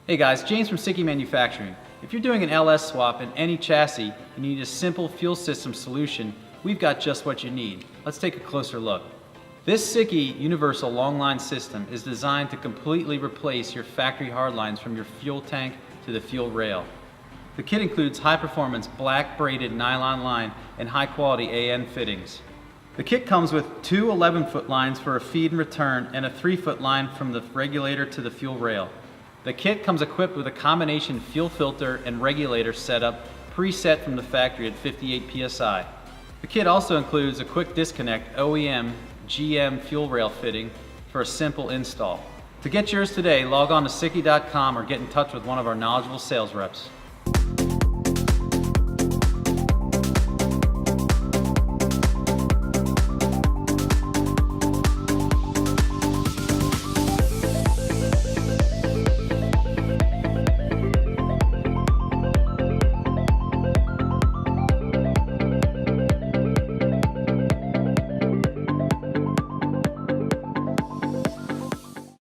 Hey guys, James from Sikky Manufacturing. If you're doing an LS swap in any chassis and you need a simple fuel system solution, we've got just what you need. Let's take a closer look. This Sikky Universal Long Line System is designed to completely replace your factory hardlines from your fuel tank to the fuel rail. The kit includes high-performance black braided nylon line and high-quality AN fittings. The kit comes with two 11-foot lines for a feed and return and a 3-foot line from the regulator to the fuel rail. The kit comes equipped with a combination fuel filter and regulator setup preset from the factory at 58 psi. The kit also includes a quick disconnect OEM GM fuel rail fitting for a simple install. To get yours today, log on to Sikky.com or get in touch with one of our knowledgeable sales reps.